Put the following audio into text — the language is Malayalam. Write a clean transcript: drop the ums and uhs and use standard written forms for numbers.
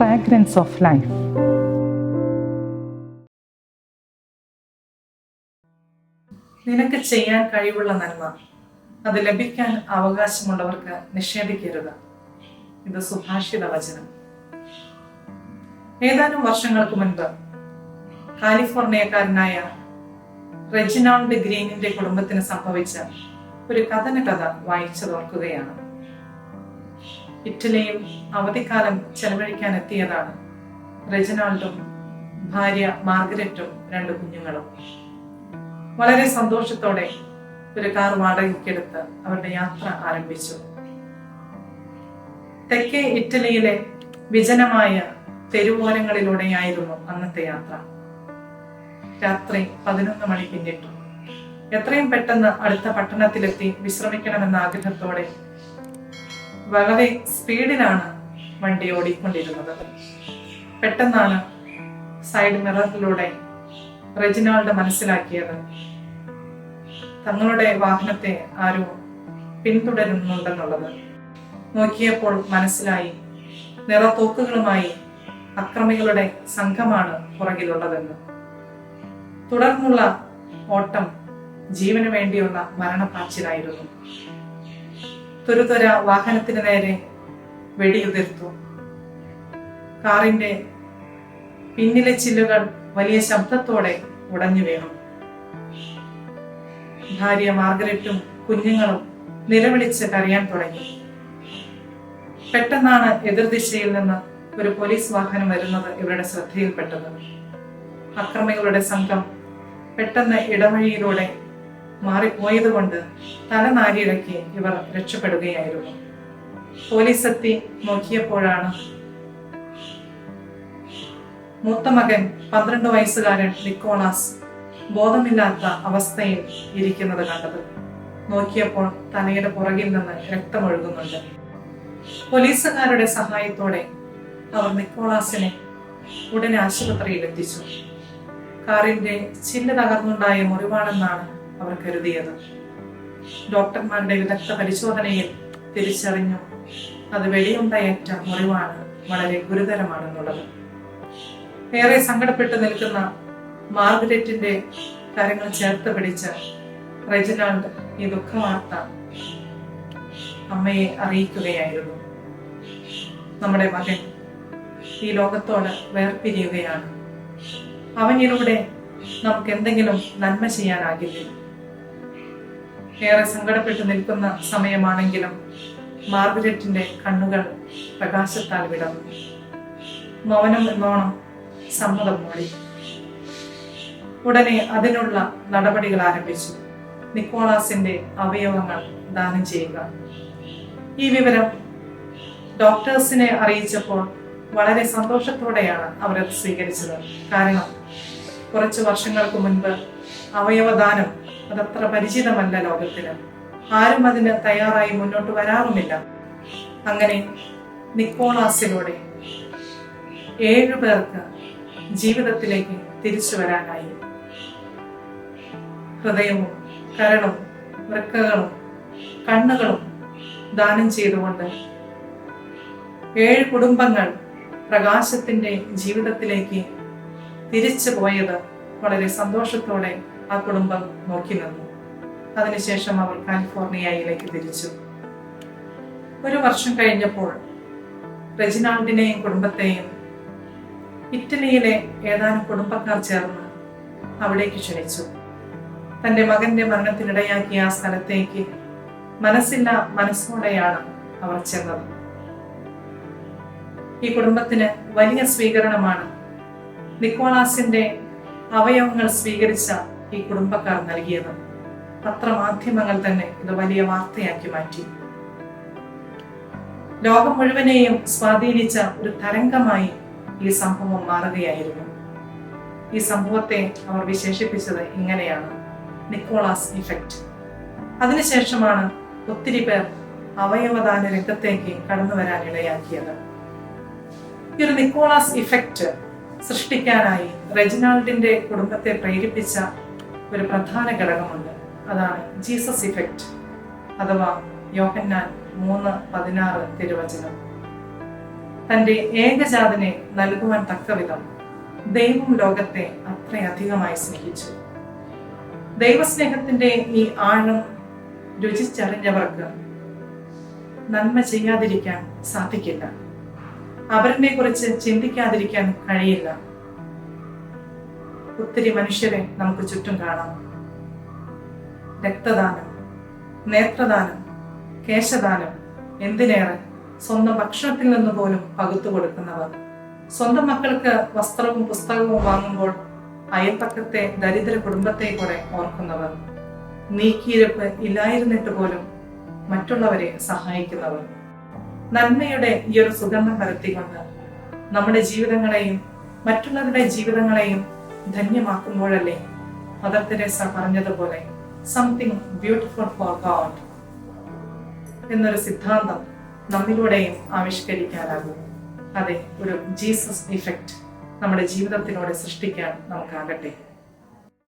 fragrance of life. നിനക്ക് ചെയ്യാൻ കഴിവുള്ള നന്മ അത് ലഭിക്കാൻ അവകാശമുള്ളവർക്ക് നിഷേധിക്കരുത്. ഇത് സുഭാഷിത വചനം. ഏതാനും വർഷങ്ങൾക്ക് മുൻപ് കാലിഫോർണിയക്കാരനായ റെജിനാൾഡ് ഗ്രീനിന്റെ കുടുംബത്തിന് സംഭവിച്ച ഒരു കഥ വായിച്ചതോർക്കുകയാണ്. ഇറ്റലിയിൽ അവധിക്കാലം ചെലവഴിക്കാൻ എത്തിയതാണ് റെജിനാൾഡും ഭാര്യ മാർഗരറ്റും 2 കുഞ്ഞുങ്ങളും. വളരെ സന്തോഷത്തോടെ ഒരു കാർ വാടകയ്ക്കെടുത്ത് അവരുടെ യാത്ര ആരംഭിച്ചു. തെക്കേ ഇറ്റലിയിലെ വിജനമായ തെരുവോരങ്ങളിലൂടെയായിരുന്നു അന്നത്തെ യാത്ര. രാത്രി 11 മണി പിന്നിട്ടു. എത്രയും പെട്ടെന്ന് അടുത്ത പട്ടണത്തിലെത്തി വിശ്രമിക്കണമെന്ന ആഗ്രഹത്തോടെ വളരെ സ്പീഡിലാണ് വണ്ടി ഓടിക്കൊണ്ടിരുന്നത്. പെട്ടെന്നാണ് സൈഡ് മിററിലൂടെ റെജിനാൾഡ് മനസ്സിലാക്കിയത് തങ്ങളുടെ വാഹനത്തെ ആരോ പിന്തുടരുന്നുണ്ടെന്നുള്ളത്. നോക്കിയപ്പോൾ മനസ്സിലായി നിറത്തോക്കുകളുമായി അക്രമികളുടെ സംഘമാണ് പുറകിലുള്ളതെന്ന്. തുടർന്നുള്ള ഓട്ടം ജീവന് വേണ്ടിയുള്ള മരണപ്പാച്ചിലായിരുന്നു. തുരുതുര വാഹനത്തിന് നേരെ വെടിയുതിർത്തു. കാറിന്റെ പിന്നിലെ ചില്ലുകൾ വലിയ ശബ്ദത്തോടെ ഉടഞ്ഞു വീണു. ഭാര്യ മാർഗരറ്റും കുഞ്ഞുങ്ങളും നിലവിളിച്ച് കരയാൻ തുടങ്ങി. പെട്ടെന്നാണ് എതിർദിശയിൽ നിന്ന് ഒരു പോലീസ് വാഹനം വരുന്നത് ഇവരുടെ ശ്രദ്ധയിൽപ്പെട്ടത്. അക്രമികളുടെ സംഘം പെട്ടെന്ന് ഇടവഴിയിലൂടെ മാറിപ്പോയതുകൊണ്ട് തലനാരിഴക്കി ഇവർ രക്ഷപ്പെടുകയായിരുന്നു. പോലീസ് എത്തി നോക്കിയപ്പോഴാണ് മൂത്ത മകൻ 12 വയസ്സുകാരൻ നിക്കോളാസ് ബോധമില്ലാത്ത അവസ്ഥയിൽ ഇരിക്കുന്നത് കണ്ടത്. നോക്കിയപ്പോൾ തലയുടെ പുറകിൽ നിന്ന് രക്തമൊഴുകുന്നുണ്ട്. പോലീസുകാരുടെ സഹായത്തോടെ അവർ നിക്കോളാസിനെ ഉടനെ ആശുപത്രിയിൽ എത്തിച്ചു. കാറിന്റെ ചില്ല് തകർന്നുണ്ടായ മുറിവാണെന്നാണ് അവർ കരുതിയത്. ഡോക്ടർമാരുടെ വിദഗ്ധ പരിശോധനയിൽ തിരിച്ചറിഞ്ഞു അത് വെടിയുണ്ടയേറ്റ മുറിവാണ്, വളരെ ഗുരുതരമാണെന്നുള്ളത്. ഏറെ സങ്കടപ്പെട്ട് നിൽക്കുന്ന മാർഗരറ്റിന്റെ കാര്യങ്ങൾ ചേർത്ത് പിടിച്ച് റെജിനാൾഡ് ഈ ദുഃഖവാർത്ത അമ്മയെ അറിയിക്കുകയായിരുന്നു. നമ്മുടെ മകൻ ഈ ലോകത്തോട് വേർപിരിയുകയാണ്. അവനിലൂടെ നമുക്ക് എന്തെങ്കിലും നന്മ ചെയ്യാനാകില്ലേ? ഏറെ സങ്കടപ്പെട്ട് നിൽക്കുന്ന സമയമാണെങ്കിലും മാർഗരറ്റിന്റെ കണ്ണുകൾ പ്രകാശത്താൽ വിടർന്നു. മൗനം എന്നോണം സമ്മതം മൂടി. ഉടനെ അതിനുള്ള നടപടികൾ ആരംഭിച്ചു. നിക്കോളാസിന്റെ അവയവങ്ങൾ ദാനം ചെയ്യുക. ഈ വിവരം ഡോക്ടേഴ്സിനെ അറിയിച്ചപ്പോൾ വളരെ സന്തോഷത്തോടെയാണ് അവരത് സ്വീകരിച്ചത്. കാരണം കുറച്ചു വർഷങ്ങൾക്ക് മുൻപ് അവയവദാനം അതത്ര പരിചിതമല്ല ലോകത്തിന്. ആരും അതിന് തയ്യാറായി മുന്നോട്ട് വരാറുമില്ല. അങ്ങനെ നിക്കോളാസിലൂടെ 7 പേർക്ക് ജീവിതത്തിലേക്ക് തിരിച്ചു വരാനായി. ഹൃദയവും കരളും വൃക്കകളും കണ്ണുകളും ദാനം ചെയ്തുകൊണ്ട് 7 കുടുംബങ്ങൾ പ്രകാശത്തിന്റെ ജീവിതത്തിലേക്ക് തിരിച്ചു പോയത് വളരെ സന്തോഷത്തോടെ ആ കുടുംബം നോക്കി നിന്നു. അതിനുശേഷം അവർ കാലിഫോർണിയയിലേക്ക് തിരിച്ചു. 1 വർഷം കഴിഞ്ഞപ്പോൾ റെജിനാൾഡിനെയും കുടുംബത്തെയും ഇറ്റലിയിലെ ഏതാനും കുടുംബക്കാർ ചേർന്ന് അവിടേക്ക് ക്ഷണിച്ചു. തന്റെ മകന്റെ മരണത്തിനിടയാക്കിയ ആ സ്ഥലത്തേക്ക് മനസ്സില്ല മനസ്സോടെയാണ് അവർ ചെന്നത്. ഈ കുടുംബത്തിന് വലിയ സ്വീകരണമാണ് നിക്കോളാസിന്റെ അവയവങ്ങൾ സ്വീകരിച്ച ഈ കുടുംബക്കാർ നൽകിയത്. പത്രമാധ്യമങ്ങൾ തന്നെ ഇത് വലിയ വാർത്തയാക്കി മാറ്റി. ലോകം മുഴുവനെയും സ്വാധീനിച്ച ഒരു തരംഗമായി ഈ സംഭവം മാറുകയായിരുന്നു. ഈ സംഭവത്തെ അവർ വിശേഷിപ്പിച്ചത് ഇങ്ങനെയാണ്: നിക്കോളാസ് ഇഫക്റ്റ്. അതിനുശേഷമാണ് ഒത്തിരി പേർ അവയവദാന രംഗത്തേക്ക് കടന്നു വരാൻ ഇടയാക്കിയത്. ഈ ഒരു നിക്കോളാസ് ഇഫക്റ്റ് സൃഷ്ടിക്കാനായി റെജിനാൾഡിന്റെ കുടുംബത്തെ പ്രേരിപ്പിച്ച ഒരു പ്രധാന ഘടകമുണ്ട്. അതാണ് ജീസസ് ഇഫക്റ്റ് അഥവാ യോഹന്നാൻ 3:16 തിരുവചനം. തന്റെ ഏകജാതനെ നൽകുവാൻ തക്കവിധം ദൈവം ലോകത്തെ അത്രയധികമായി സ്നേഹിച്ചു. ദൈവസ്നേഹത്തിന്റെ ഈ ആഴം രുചിച്ചറിഞ്ഞവർക്ക് നന്മ ചെയ്യാതിരിക്കാൻ സാധിക്കില്ല. അവരെ കുറിച്ച് ചിന്തിക്കാതിരിക്കാൻ കഴിയില്ല. ഒത്തിരി മനുഷ്യരെ നമുക്ക് ചുറ്റും കാണാം. രക്തദാനം, നേത്രദാനം, കേശദാനം, എന്തിനേറെ സ്വന്തം ഭക്ഷണത്തിൽ നിന്ന് പോലും പകുത്തു കൊടുക്കുന്നവർ, സ്വന്തം മക്കൾക്ക് വസ്ത്രവും പുസ്തകവും വാങ്ങുമ്പോൾ അയൽപ്പക്കത്തെ ദരിദ്ര കുടുംബത്തെ കൂടെ ഓർക്കുന്നവർ, നീക്കിയിരുപ്പ് ഇല്ലായിരുന്നിട്ട് പോലും മറ്റുള്ളവരെ സഹായിക്കുന്നവർ. നന്മയുടെ ഈ ഒരു സുഗന്ധം പരത്തിക്കൊണ്ട് നമ്മുടെ ജീവിതങ്ങളെയും മറ്റുള്ളവരുടെ ജീവിതങ്ങളെയും ധന്യമാക്കുമ്പോഴല്ലേ മദർ തെരേസ പറഞ്ഞതുപോലെ സംതിങ് ബ്യൂട്ടിഫുൾ ഫോർ ഗോഡ് എന്നൊരു സിദ്ധാന്തം നമ്മിലൂടെയും ആവിഷ്കരിക്കാനാകും. അതെ, ഒരു ജീസസ് ഇഫക്റ്റ് നമ്മുടെ ജീവിതത്തിലൂടെ സൃഷ്ടിക്കാൻ നമുക്കാകട്ടെ.